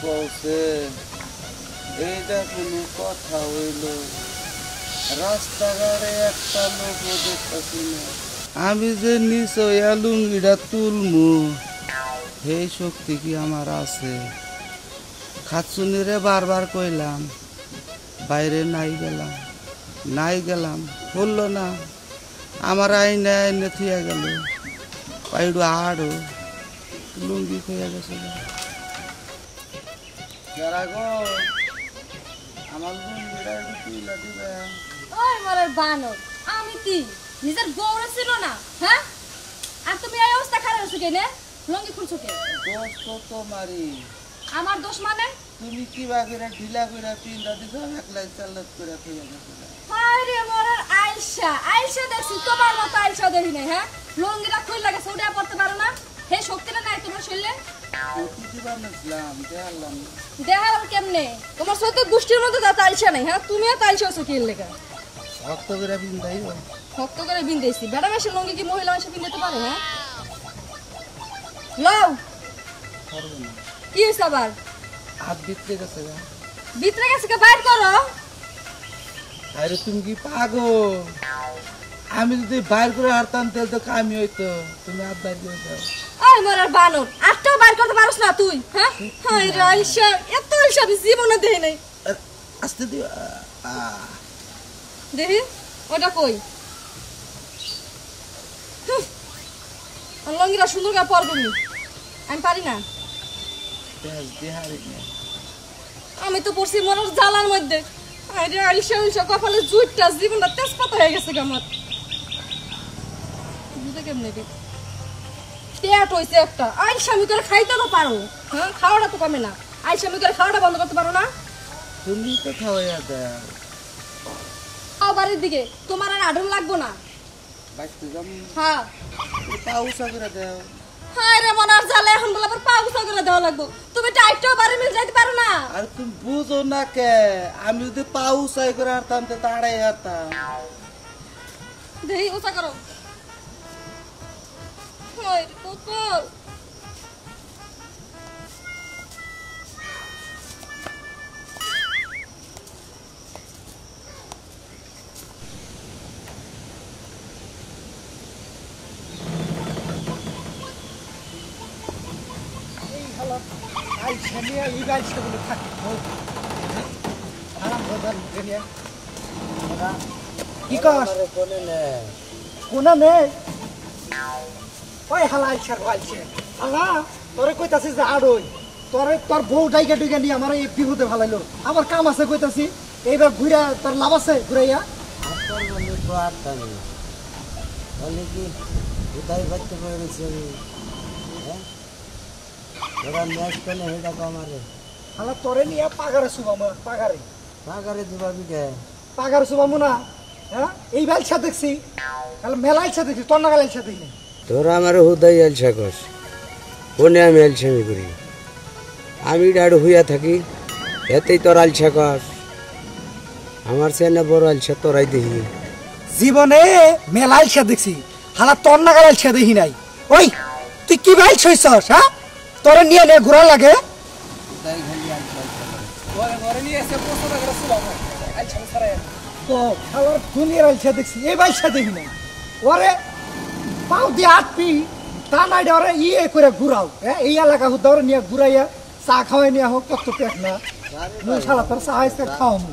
কওছে এইটা কোনো কথা হইল রাস্তাঘাটে একটা লোক দেখতেছি না আমি যে নিচ লুঙ্গিটা তুলমু সেই শক্তি কি আমার আছে খাচ্ছুনিরে বারবার কইলাম বাইরে নাই গেলাম বললো না আমার আইনে আইনে থুয়া গেল পাইডু আড়ো লুঙ্গি খুঁয়া গেছে আমার লুঙ্গিটা একটু তুইলা দিবে ওই মরের বানর আমি কি নিজের গৌর ছিল না হ্যাঁ আর তুমি এই অবস্থা খারাপ হচ্ছে কেন লুঙ্গি খুলছো কে দোষ তো তোমারই আমার দোষ মানে তুমি কি বাগেরা ঢিলা কইরা পিন্ডা দিছো একলাই চালাত কইরা থইয়া গেছো আরে মরের আয়শা দেখছি তোমার মতো আয়শা দেখি নাই হ্যাঁ লুঙ্গিটা খুইলা গেছে ওটা পড়তে পারো না হে শক্তিটা নাই তোমার শরীরে কি বানাইছিলাম দেখালাম দেখালাম কেমনে তোমার সাথে গোষ্ঠীর মধ্যে দাঁত আইসা নাই হ্যাঁ তুমিও তো আইসা আছো কি লেখা শক্ত করে পিন্দাই শক্ত করে বিন্দেছি বেড়া মেশে লুঙ্গি কি মহিলা মেশে বিন্দাতে পারে হ্যাঁ লও কি হয়েছে আবার হাত ভিতরে গেছে ভিতরে গেছে কে বাইর করো আরে তুমি কি পাগল আমি যদি বাইর করে হারতাম তাহলে তো কামি হইতো তুমি হাত বাইর করে দাও ওই মরার বানর আটটাও বাইর করতে পারছ না তুই হ্যাঁ হাই রাইশা এত আইসা আমি জীবনে দেই নাই আস্তে দিও দেখি ওটা কই লঙ্গিরা সুন্দর করে পরবো আমি পারি না আমি তো পড়ছি মরার জ্বালার মধ্যে আরে আইসা আইসা কপালে জুটটা জীবনটা তেজপাতা হয়ে গেছে আমার বুঝতে কেমনে রে পেট হইছে একটা আইসা আমি করে খাইতে তো পারো হ্যাঁ খাওয়াটা তো কমে না আইসা আমি করে খাওয়াটা বন্ধ করতে পারো না তুমি তো খাওয়াইয়া দাও বাড়ির দিকে তোমার আর আডম লাগবো না বাইতে যাম হ্যাঁ পাউসা করে দাও হায় রে মনার জালে এখন বলে আবার পাউসা করে দেওয়া লাগবো তুমি টাইটটাও বাড়ি মিল যাইতে পারো না আর তুমি বুঝো না কে আমি যদি পাউসাই করে হারতাম তো তাড়াই হারতাম দেহি ওসা করো হায় রে কপাল কি কস কোনা নেই ওই হালা আইছে হালা তোরে কইতাছি যে আড়ই তোরে তোর বউ ডাইকা ডুইকা নিয়ে আমার এই বিহুতে ভালাইলো আমার কাম আছে কইতাছি এইবার ঘুরা তোর লাভ আছে ঘুরাইয়া তোর বন্ধু তো আর টানি বলে কি কোথায় বাচ্চা করে গেছে হ্যাঁ ওরা ম্যাচ পেলে হেটা কমারে হালা তোরে নিয়ে পাগারে শুবাম পাগারে পাগারে দিবাবি কে পাগারে শুবাম না হ্যাঁ এই বাইলছা দেখছি তাহলে মেলা ইচ্ছা দেখছি তোর নাগাল ইচ্ছা দেখি তোরা আমার হুদাই আলসা কস কোনে আমি আলসামি করি আমি ডাড় হইয়া থাকি এতেই তোর আলসা কস আমার সেনা বড় আলসা তোরাই দেখি জীবনে মেলা ইচ্ছা দেখছি হালা তোর নাগাল ইচ্ছা দেখি নাই ওই তুই কি বাইল ছইছস হ্যাঁ তোরে নিয়ে নে ঘোরা লাগে তাই খালি আলসা তো খালার দুনিয়ার আলসা দেখছি এই বাইলছা দেখি নাই ওরে পাও দিয়ে আটপি তা নাই ওরে ইয়ে করে ঘুরাও হ্যাঁ এই এলাকা হুদা ওরে নিয়ে ঘুরাইয়া চা খাওয়াই নিয়ে হোক কত পেট না মুই শালা তোর চা খাওয়ামু